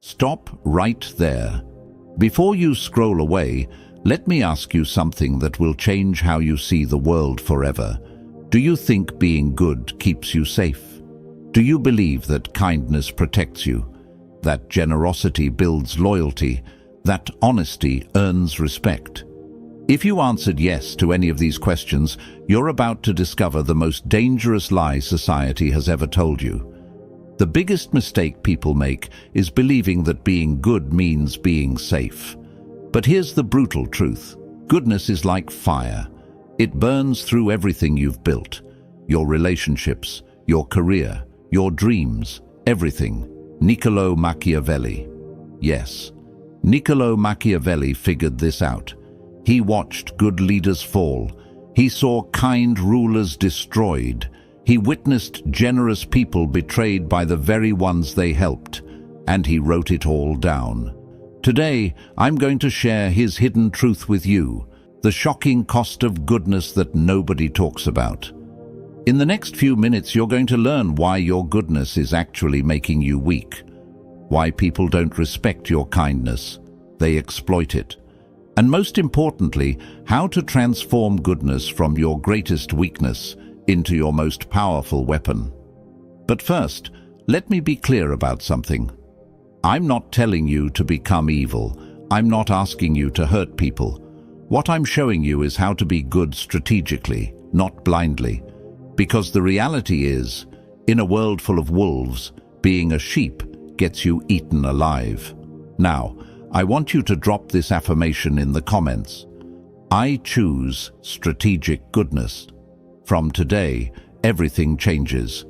Stop right there. Before you scroll away, let me ask you something that will change how you see the world forever. Do you think being good keeps you safe? Do you believe that kindness protects you, that generosity builds loyalty, that honesty earns respect? If you answered yes to any of these questions, you're about to discover the most dangerous lie society has ever told you. The biggest mistake people make is believing that being good means being safe. But here's the brutal truth. Goodness is like fire. It burns through everything you've built. Your relationships, your career, your dreams, everything. Niccolò Machiavelli. Yes, Niccolò Machiavelli figured this out. He watched good leaders fall. He saw kind rulers destroyed. He witnessed generous people betrayed by the very ones they helped. And he wrote it all down. Today, I'm going to share his hidden truth with you, the shocking cost of goodness that nobody talks about. In the next few minutes, you're going to learn why your goodness is actually making you weak, why people don't respect your kindness, they exploit it, and most importantly, how to transform goodness from your greatest weakness into your most powerful weapon. But first, let me be clear about something. I'm not telling you to become evil. I'm not asking you to hurt people. What I'm showing you is how to be good strategically, not blindly. Because the reality is, in a world full of wolves, being a sheep gets you eaten alive. Now, I want you to drop this affirmation in the comments. I choose strategic goodness. From today, everything changes.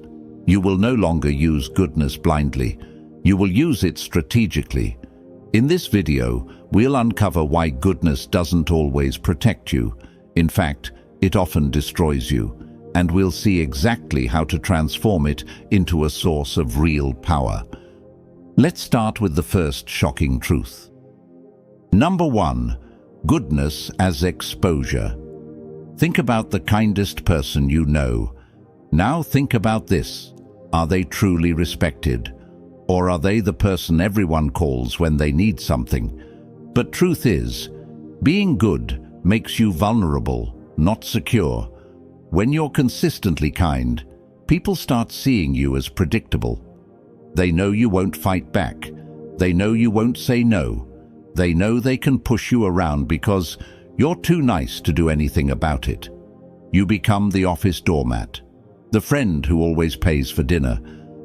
You will no longer use goodness blindly. You will use it strategically. In this video, we'll uncover why goodness doesn't always protect you. In fact, it often destroys you. And we'll see exactly how to transform it into a source of real power. Let's start with the first shocking truth. Number 1, goodness as exposure. Think about the kindest person you know. Now think about this. Are they truly respected? Or are they the person everyone calls when they need something? But truth is, being good makes you vulnerable, not secure. When you're consistently kind, people start seeing you as predictable. They know you won't fight back. They know you won't say no. They know they can push you around because you're too nice to do anything about it. You become the office doormat, the friend who always pays for dinner,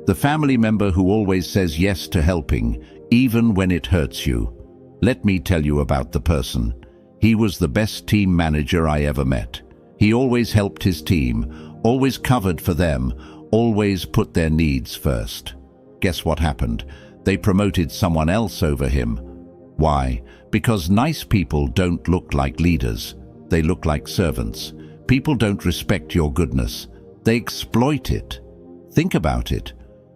the family member who always says yes to helping, even when it hurts you. Let me tell you about the person. He was the best team manager I ever met. He always helped his team, always covered for them, always put their needs first. Guess what happened? They promoted someone else over him. Why? Because nice people don't look like leaders. They look like servants. People don't respect your goodness. They exploit it. Think about it.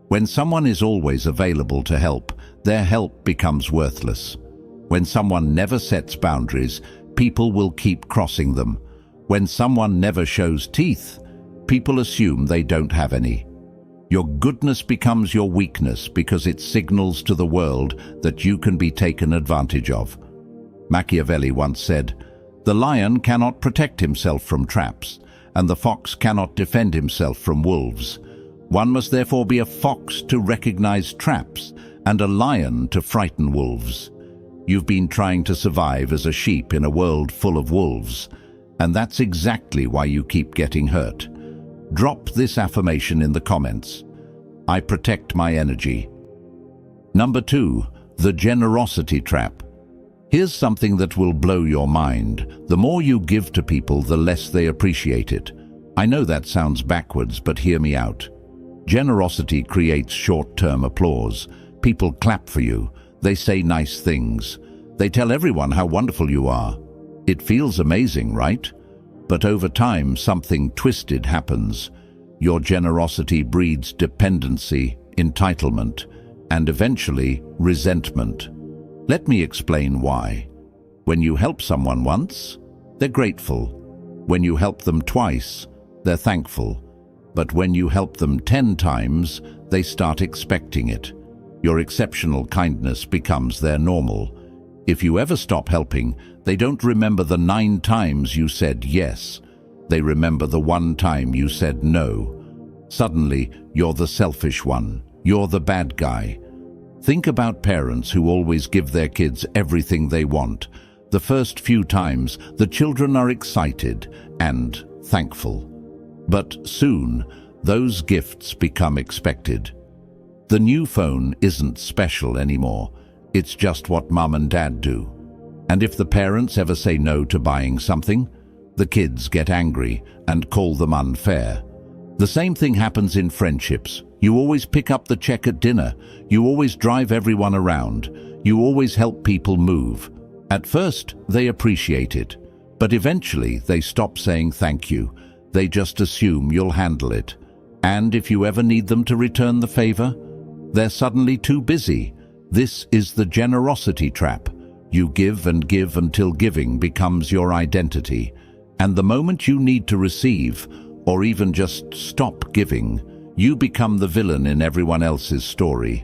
When someone is always available to help, their help becomes worthless. When someone never sets boundaries, people will keep crossing them. When someone never shows teeth, people assume they don't have any. Your goodness becomes your weakness because it signals to the world that you can be taken advantage of. Machiavelli once said, "The lion cannot protect himself from traps, and the fox cannot defend himself from wolves. One must therefore be a fox to recognize traps and a lion to frighten wolves." You've been trying to survive as a sheep in a world full of wolves, and that's exactly why you keep getting hurt. Drop this affirmation in the comments. I protect my energy. Number 2, the generosity trap. Here's something that will blow your mind. The more you give to people, the less they appreciate it. I know that sounds backwards, but hear me out. Generosity creates short-term applause. People clap for you. They say nice things. They tell everyone how wonderful you are. It feels amazing, right? But over time, something twisted happens. Your generosity breeds dependency, entitlement, and eventually resentment. Let me explain why. When you help someone once, they're grateful. When you help them twice, they're thankful. But when you help them 10 times, they start expecting it. Your exceptional kindness becomes their normal. If you ever stop helping, they don't remember the 9 times you said yes. They remember the 1 time you said no. Suddenly, you're the selfish one. You're the bad guy. Think about parents who always give their kids everything they want. The first few times, the children are excited and thankful. But soon, those gifts become expected. The new phone isn't special anymore. It's just what mum and dad do. And if the parents ever say no to buying something, the kids get angry and call them unfair. The same thing happens in friendships. You always pick up the check at dinner. You always drive everyone around. You always help people move. At first, they appreciate it, but eventually they stop saying thank you. They just assume you'll handle it. And if you ever need them to return the favor, they're suddenly too busy. This is the generosity trap. You give and give until giving becomes your identity. And the moment you need to receive, or even just stop giving, you become the villain in everyone else's story.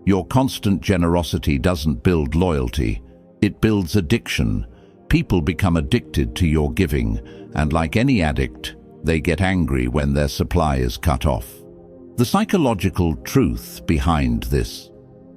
Your constant generosity doesn't build loyalty. It builds addiction. People become addicted to your giving, and like any addict, they get angry when their supply is cut off. The psychological truth behind this: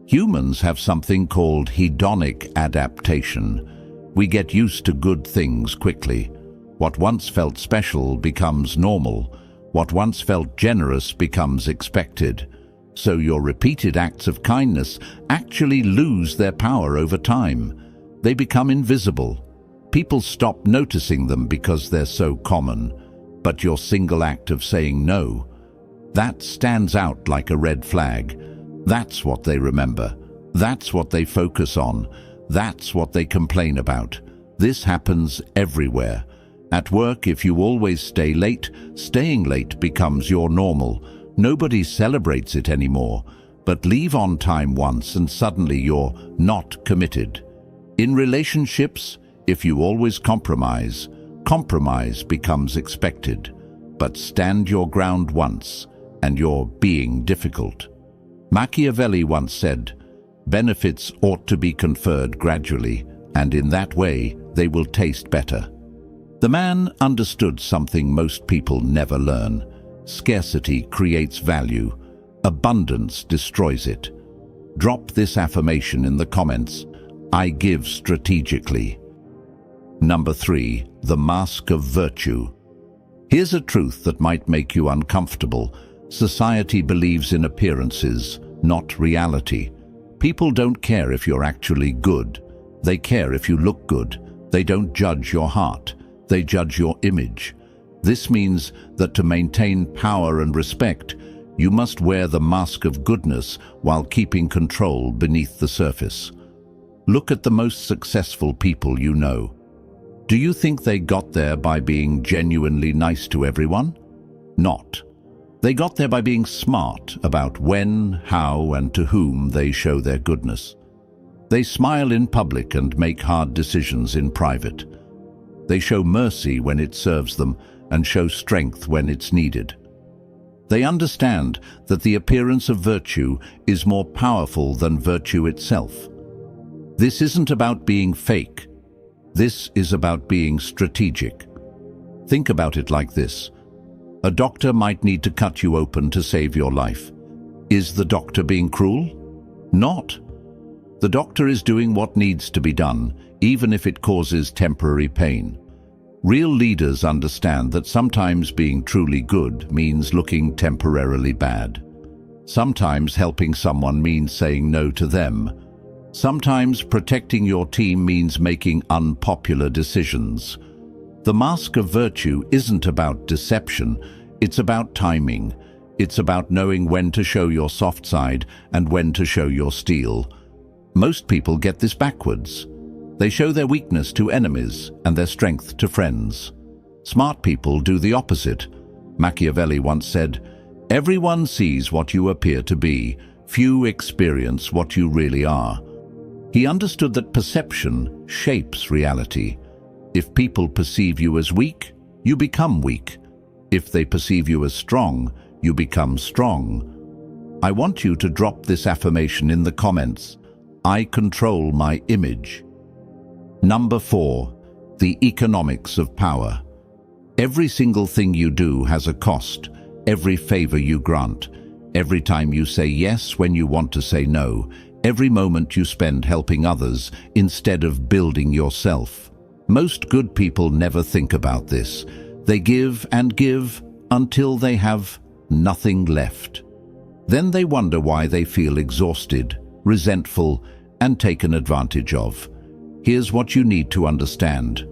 humans have something called hedonic adaptation. We get used to good things quickly. What once felt special becomes normal. What once felt generous becomes expected. So your repeated acts of kindness actually lose their power over time. They become invisible. People stop noticing them because they're so common. But your single act of saying no, that stands out like a red flag. That's what they remember. That's what they focus on. That's what they complain about. This happens everywhere. At work, if you always stay late, staying late becomes your normal. Nobody celebrates it anymore. But leave on time once and suddenly you're not committed. In relationships, if you always compromise, compromise becomes expected. But stand your ground once, and you're being difficult. Machiavelli once said, "Benefits ought to be conferred gradually, and in that way they will taste better." The man understood something most people never learn. Scarcity creates value. Abundance destroys it. Drop this affirmation in the comments. I give strategically. Number 3, the mask of virtue. Here's a truth that might make you uncomfortable. Society believes in appearances, not reality. People don't care if you're actually good. They care if you look good. They don't judge your heart. They judge your image. This means that to maintain power and respect, you must wear the mask of goodness while keeping control beneath the surface. Look at the most successful people you know. Do you think they got there by being genuinely nice to everyone? Not. They got there by being smart about when, how, and to whom they show their goodness. They smile in public and make hard decisions in private. They show mercy when it serves them and show strength when it's needed. They understand that the appearance of virtue is more powerful than virtue itself. This isn't about being fake. This is about being strategic. Think about it like this. A doctor might need to cut you open to save your life. Is the doctor being cruel? Not. The doctor is doing what needs to be done, even if it causes temporary pain. Real leaders understand that sometimes being truly good means looking temporarily bad. Sometimes helping someone means saying no to them. Sometimes protecting your team means making unpopular decisions. The mask of virtue isn't about deception, it's about timing. It's about knowing when to show your soft side and when to show your steel. Most people get this backwards. They show their weakness to enemies and their strength to friends. Smart people do the opposite. Machiavelli once said, "Everyone sees what you appear to be. Few experience what you really are." He understood that perception shapes reality. If people perceive you as weak, you become weak. If they perceive you as strong, you become strong. I want you to drop this affirmation in the comments. I control my image. Number 4. The economics of power. Every single thing you do has a cost. Every favor you grant. Every time you say yes when you want to say no. Every moment you spend helping others instead of building yourself. Most good people never think about this. They give and give until they have nothing left. Then they wonder why they feel exhausted, resentful, and taken advantage of. Here's what you need to understand.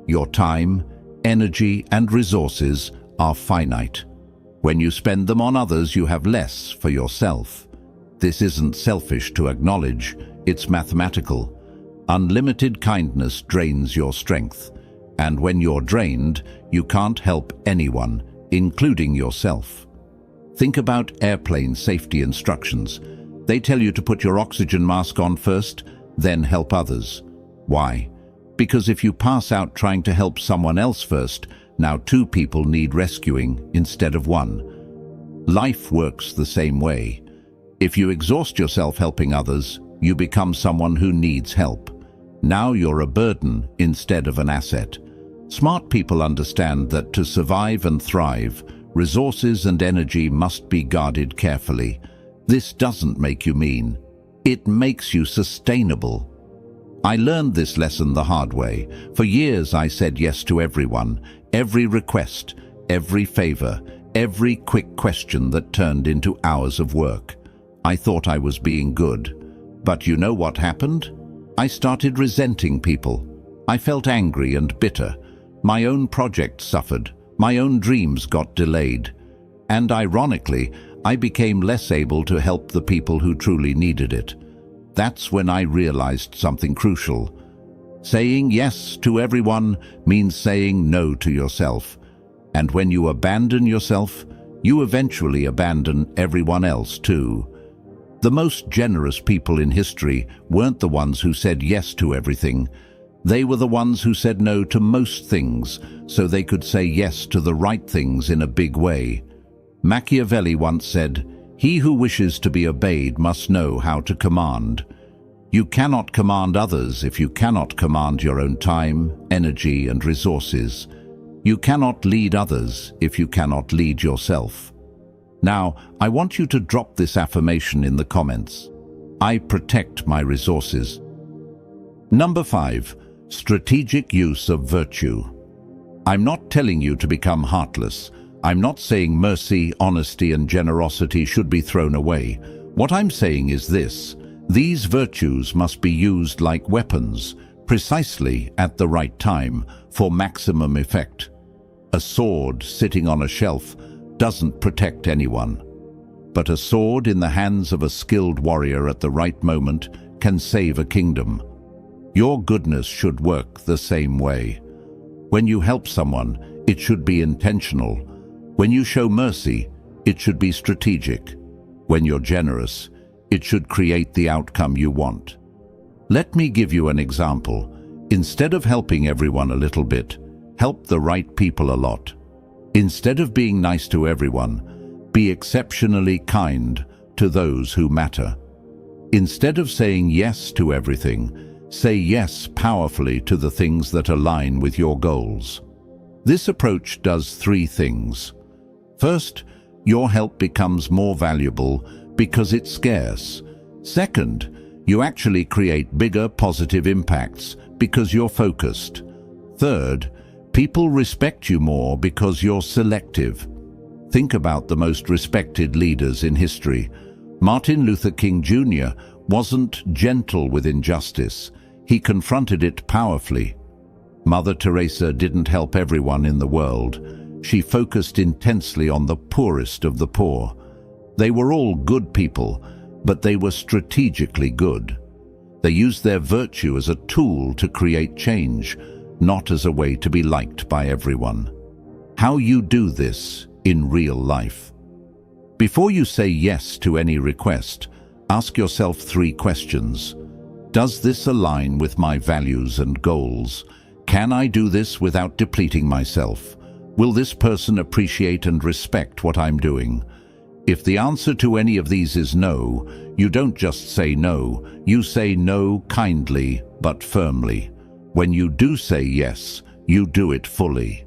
Your time, energy, and resources are finite. When you spend them on others, you have less for yourself. This isn't selfish to acknowledge, it's mathematical. Unlimited kindness drains your strength, and when you're drained, you can't help anyone, including yourself. Think about airplane safety instructions. They tell you to put your oxygen mask on first, then help others. Why? Because if you pass out trying to help someone else first, now 2 people need rescuing instead of 1. Life works the same way. If you exhaust yourself helping others, you become someone who needs help. Now you're a burden instead of an asset. Smart people understand that to survive and thrive, resources and energy must be guarded carefully. This doesn't make you mean. It makes you sustainable. I learned this lesson the hard way. For years I said yes to everyone, every request, every favor, every quick question that turned into hours of work. I thought I was being good. But you know what happened? I started resenting people. I felt angry and bitter. My own project suffered. My own dreams got delayed. And ironically, I became less able to help the people who truly needed it. That's when I realized something crucial. Saying yes to everyone means saying no to yourself. And when you abandon yourself, you eventually abandon everyone else too. The most generous people in history weren't the ones who said yes to everything. They were the ones who said no to most things, so they could say yes to the right things in a big way. Machiavelli once said, "He who wishes to be obeyed must know how to command." You cannot command others if you cannot command your own time, energy, and resources. You cannot lead others if you cannot lead yourself. Now, I want you to drop this affirmation in the comments. I protect my resources. Number 5. Strategic use of virtue. I'm not telling you to become heartless. I'm not saying mercy, honesty, and generosity should be thrown away. What I'm saying is this: these virtues must be used like weapons, precisely at the right time, for maximum effect. A sword sitting on a shelf doesn't protect anyone, but a sword in the hands of a skilled warrior at the right moment can save a kingdom. Your goodness should work the same way. When you help someone, it should be intentional. When you show mercy, it should be strategic. When you're generous, it should create the outcome you want. Let me give you an example. Instead of helping everyone a little bit, help the right people a lot. Instead of being nice to everyone, be exceptionally kind to those who matter. Instead of saying yes to everything, say yes powerfully to the things that align with your goals. This approach does 3 things. First, your help becomes more valuable because it's scarce. Second, you actually create bigger positive impacts because you're focused. Third, people respect you more because you're selective. Think about the most respected leaders in history. Martin Luther King Jr. wasn't gentle with injustice. He confronted it powerfully. Mother Teresa didn't help everyone in the world. She focused intensely on the poorest of the poor. They were all good people, but they were strategically good. They used their virtue as a tool to create change, not as a way to be liked by everyone. How you do this in real life. Before you say yes to any request, ask yourself 3 questions. Does this align with my values and goals? Can I do this without depleting myself? Will this person appreciate and respect what I'm doing? If the answer to any of these is no, you don't just say no, you say no kindly but firmly. When you do say yes, you do it fully.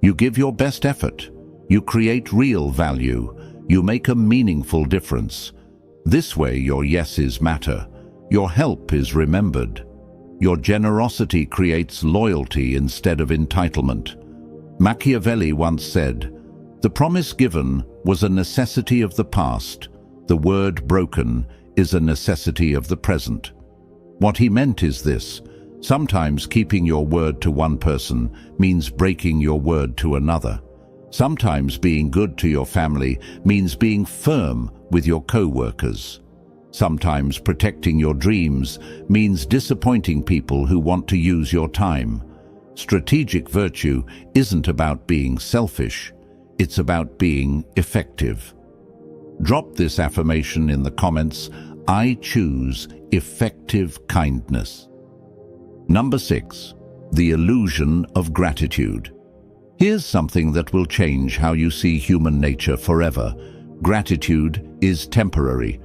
You give your best effort. You create real value. You make a meaningful difference. This way your yeses matter. Your help is remembered. Your generosity creates loyalty instead of entitlement. Machiavelli once said, "The promise given was a necessity of the past. The word broken is a necessity of the present." What he meant is this: sometimes keeping your word to one person means breaking your word to another. Sometimes being good to your family means being firm with your co-workers. Sometimes protecting your dreams means disappointing people who want to use your time. Strategic virtue isn't about being selfish, it's about being effective. Drop this affirmation in the comments: I choose effective kindness. Number 6. The illusion of gratitude. Here's something that will change how you see human nature forever. Gratitude is temporary.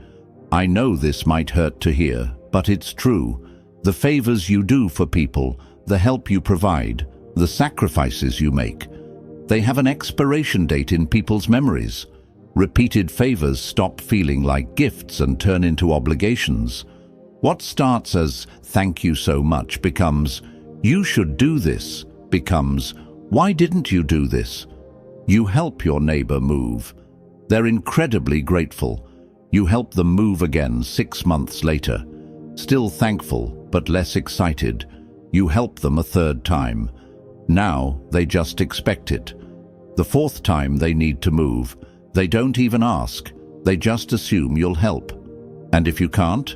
I know this might hurt to hear, but it's true. The favors you do for people, the help you provide, the sacrifices you make, they have an expiration date in people's memories. Repeated favors stop feeling like gifts and turn into obligations. What starts as "thank you so much" becomes "you should do this," becomes "why didn't you do this?" You help your neighbor move. They're incredibly grateful. You help them move again 6 months later. Still thankful, but less excited. You help them a third time. Now they just expect it. The fourth time they need to move, they don't even ask. They just assume you'll help. And if you can't,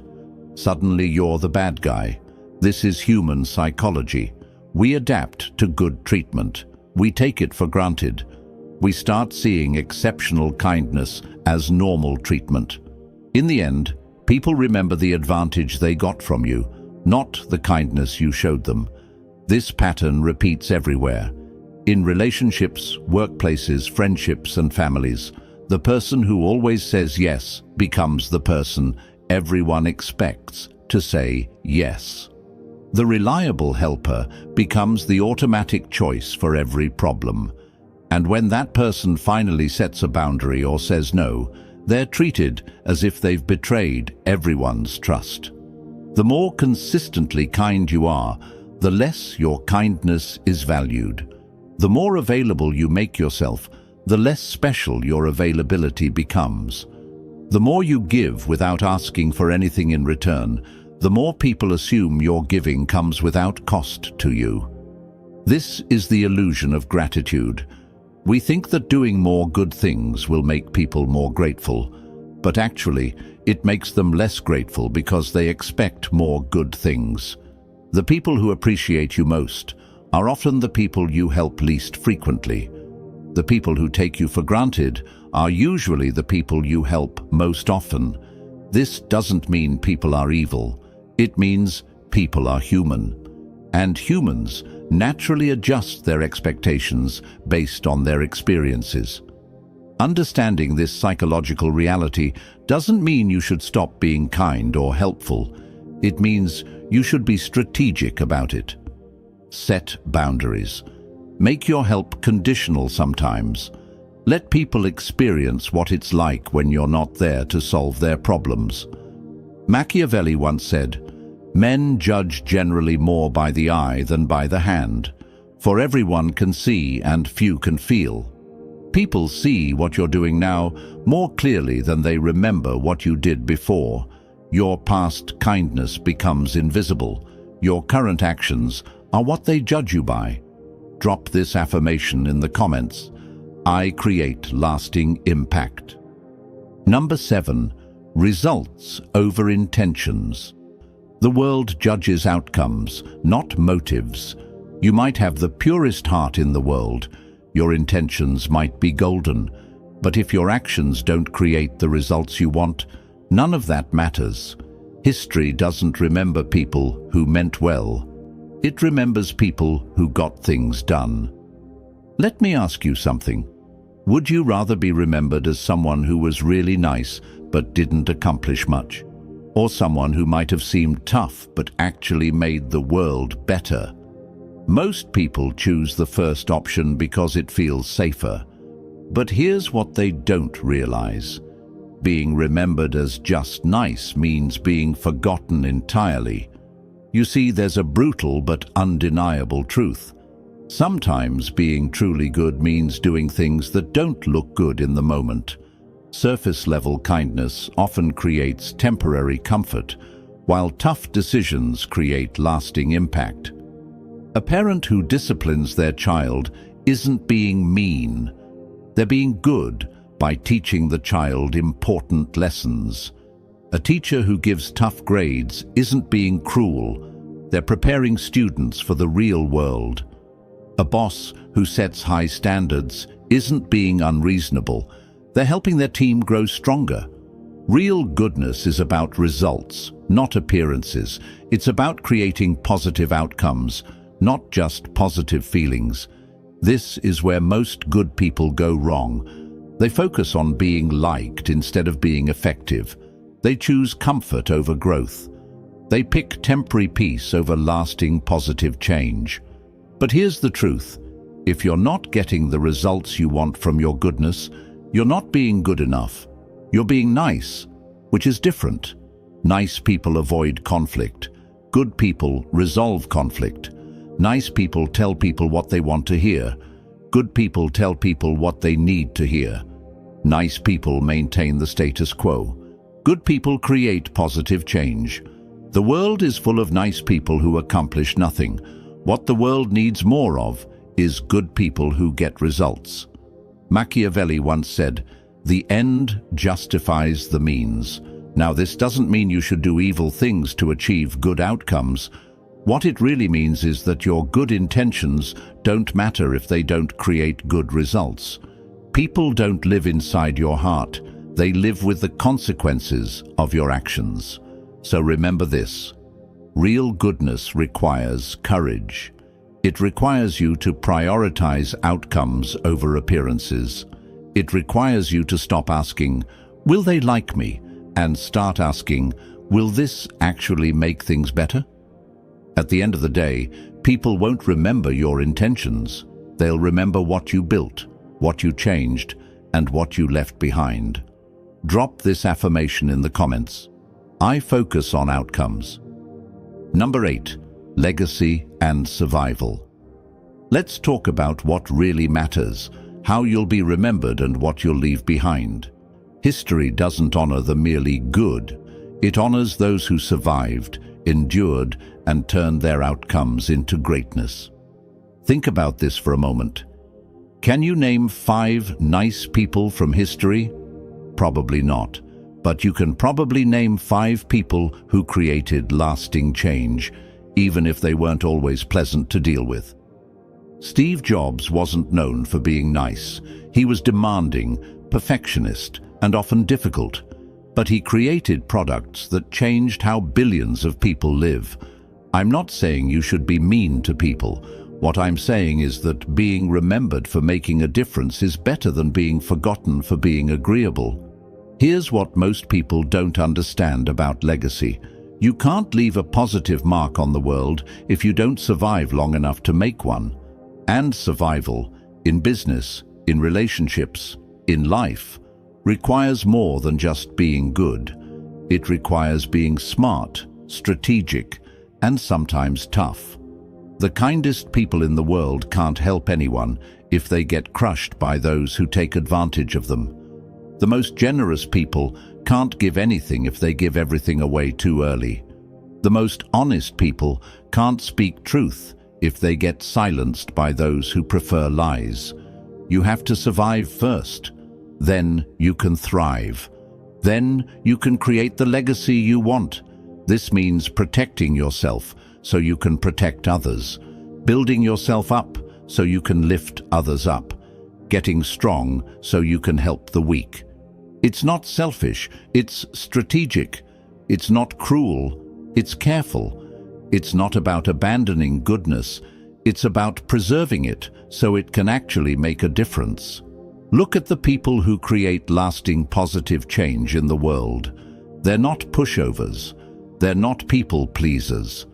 suddenly you're the bad guy. This is human psychology. We adapt to good treatment. We take it for granted. We start seeing exceptional kindness as normal treatment. In the end, people remember the advantage they got from you, not the kindness you showed them. This pattern repeats everywhere. In relationships, workplaces, friendships, and families, the person who always says yes becomes the person everyone expects to say yes. The reliable helper becomes the automatic choice for every problem. And when that person finally sets a boundary or says no, they're treated as if they've betrayed everyone's trust. The more consistently kind you are, the less your kindness is valued. The more available you make yourself, the less special your availability becomes. The more you give without asking for anything in return, the more people assume your giving comes without cost to you. This is the illusion of gratitude. We think that doing more good things will make people more grateful, but actually, it makes them less grateful because they expect more good things. The people who appreciate you most are often the people you help least frequently. The people who take you for granted are usually the people you help most often. This doesn't mean people are evil. It means people are human. And humans naturally adjust their expectations based on their experiences. Understanding this psychological reality doesn't mean you should stop being kind or helpful. It means you should be strategic about it. Set boundaries. Make your help conditional sometimes. Let people experience what it's like when you're not there to solve their problems. Machiavelli once said, "Men judge generally more by the eye than by the hand, for everyone can see and few can feel." People see what you're doing now more clearly than they remember what you did before. Your past kindness becomes invisible. Your current actions are what they judge you by. Drop this affirmation in the comments. I create lasting impact. Number 7. Results over intentions. The world judges outcomes, not motives. You might have the purest heart in the world. Your intentions might be golden. But if your actions don't create the results you want, none of that matters. History doesn't remember people who meant well. It remembers people who got things done. Let me ask you something. Would you rather be remembered as someone who was really nice but didn't accomplish much? Or someone who might have seemed tough but actually made the world better? Most people choose the first option because it feels safer. But here's what they don't realize. Being remembered as just nice means being forgotten entirely. You see, there's a brutal but undeniable truth. Sometimes being truly good means doing things that don't look good in the moment. Surface-level kindness often creates temporary comfort, while tough decisions create lasting impact. A parent who disciplines their child isn't being mean. They're being good by teaching the child important lessons. A teacher who gives tough grades isn't being cruel. They're preparing students for the real world. A boss who sets high standards isn't being unreasonable. They're helping their team grow stronger. Real goodness is about results, not appearances. It's about creating positive outcomes, not just positive feelings. This is where most good people go wrong. They focus on being liked instead of being effective. They choose comfort over growth. They pick temporary peace over lasting positive change. But here's the truth. If you're not getting the results you want from your goodness, you're not being good enough. You're being nice, which is different. Nice people avoid conflict. Good people resolve conflict. Nice people tell people what they want to hear. Good people tell people what they need to hear. Nice people maintain the status quo. Good people create positive change. The world is full of nice people who accomplish nothing. What the world needs more of is good people who get results. Machiavelli once said, "The end justifies the means." Now, this doesn't mean you should do evil things to achieve good outcomes. What it really means is that your good intentions don't matter if they don't create good results. People don't live inside your heart. They live with the consequences of your actions. So remember this. Real goodness requires courage. It requires you to prioritize outcomes over appearances. It requires you to stop asking, "Will they like me?" and start asking, "Will this actually make things better?" At the end of the day, people won't remember your intentions. They'll remember what you built, what you changed, and what you left behind. Drop this affirmation in the comments. I focus on outcomes. Number 8, legacy and survival. Let's talk about what really matters, how you'll be remembered and what you'll leave behind. History doesn't honor the merely good. It honors those who survived, endured, and turned their outcomes into greatness. Think about this for a moment. Can you name 5 nice people from history? Probably not. But you can probably name 5 people who created lasting change, even if they weren't always pleasant to deal with. Steve Jobs wasn't known for being nice. He was demanding, perfectionist, and often difficult. But he created products that changed how billions of people live. I'm not saying you should be mean to people. What I'm saying is that being remembered for making a difference is better than being forgotten for being agreeable. Here's what most people don't understand about legacy. You can't leave a positive mark on the world if you don't survive long enough to make one. And survival, in business, in relationships, in life, requires more than just being good. It requires being smart, strategic, and sometimes tough. The kindest people in the world can't help anyone if they get crushed by those who take advantage of them. The most generous people can't give anything if they give everything away too early. The most honest people can't speak truth if they get silenced by those who prefer lies. You have to survive first. Then you can thrive. Then you can create the legacy you want. This means protecting yourself so you can protect others, building yourself up so you can lift others up, getting strong so you can help the weak. It's not selfish, it's strategic. It's not cruel, it's careful. It's not about abandoning goodness, it's about preserving it so it can actually make a difference. Look at the people who create lasting positive change in the world. They're not pushovers. They're not people pleasers.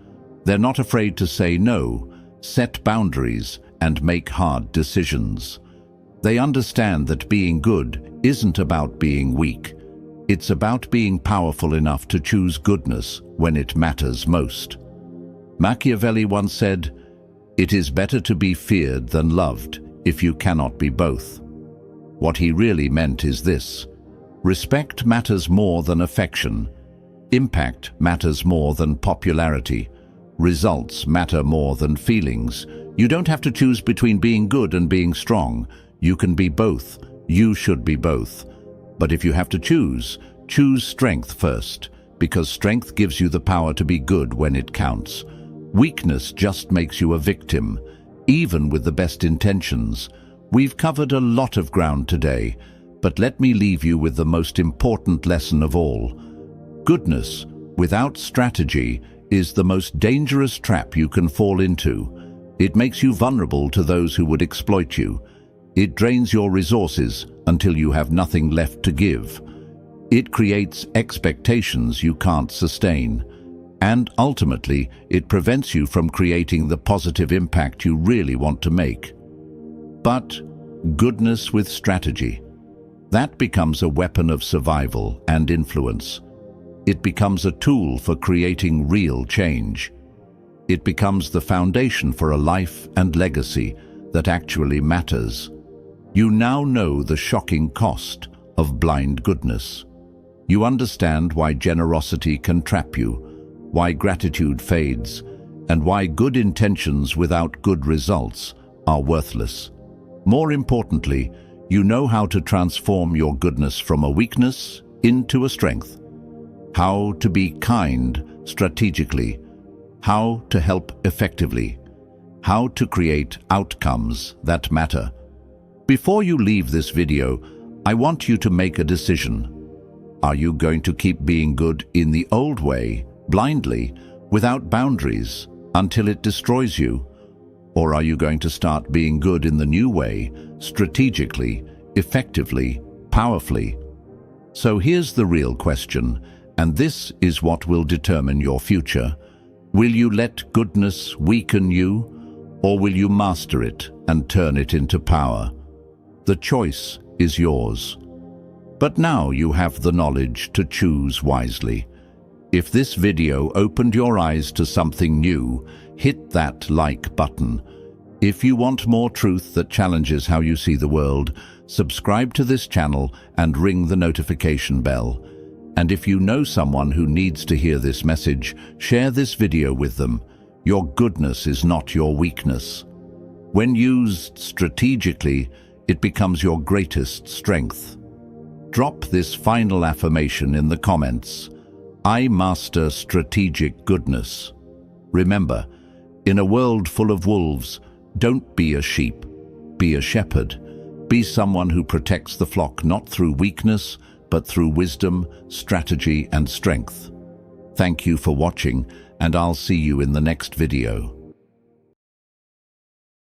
They're not afraid to say no, set boundaries, and make hard decisions. They understand that being good isn't about being weak. It's about being powerful enough to choose goodness when it matters most. Machiavelli once said, "It is better to be feared than loved if you cannot be both." What he really meant is this: respect matters more than affection. Impact matters more than popularity. Results matter more than feelings. You don't have to choose between being good and being strong. You can be both. You should be both. But if you have to choose strength first, because strength gives you the power to be good when it counts. Weakness just makes you a victim, even with the best intentions. We've covered a lot of ground today, but let me leave you with the most important lesson of all. Goodness without strategy is the most dangerous trap you can fall into. It makes you vulnerable to those who would exploit you. It drains your resources until you have nothing left to give. It creates expectations you can't sustain. And ultimately, it prevents you from creating the positive impact you really want to make. But goodness with strategy, that becomes a weapon of survival and influence. It becomes a tool for creating real change. It becomes the foundation for a life and legacy that actually matters. You now know the shocking cost of blind goodness. You understand why generosity can trap you, why gratitude fades, and why good intentions without good results are worthless. More importantly, you know how to transform your goodness from a weakness into a strength. How to be kind strategically, how to help effectively, how to create outcomes that matter. Before you leave this video, I want you to make a decision. Are you going to keep being good in the old way, blindly, without boundaries, until it destroys you? Or are you going to start being good in the new way, strategically, effectively, powerfully? So here's the real question, and this is what will determine your future. Will you let goodness weaken you, or will you master it and turn it into power? The choice is yours. But now you have the knowledge to choose wisely. If this video opened your eyes to something new, hit that like button. If you want more truth that challenges how you see the world, subscribe to this channel and ring the notification bell. And if you know someone who needs to hear this message, share this video with them. Your goodness is not your weakness. When used strategically, it becomes your greatest strength. Drop this final affirmation in the comments. I master strategic goodness. Remember, in a world full of wolves, don't be a sheep, be a shepherd. Be someone who protects the flock not through weakness, but through wisdom, strategy, and strength. Thank you for watching, and I'll see you in the next video.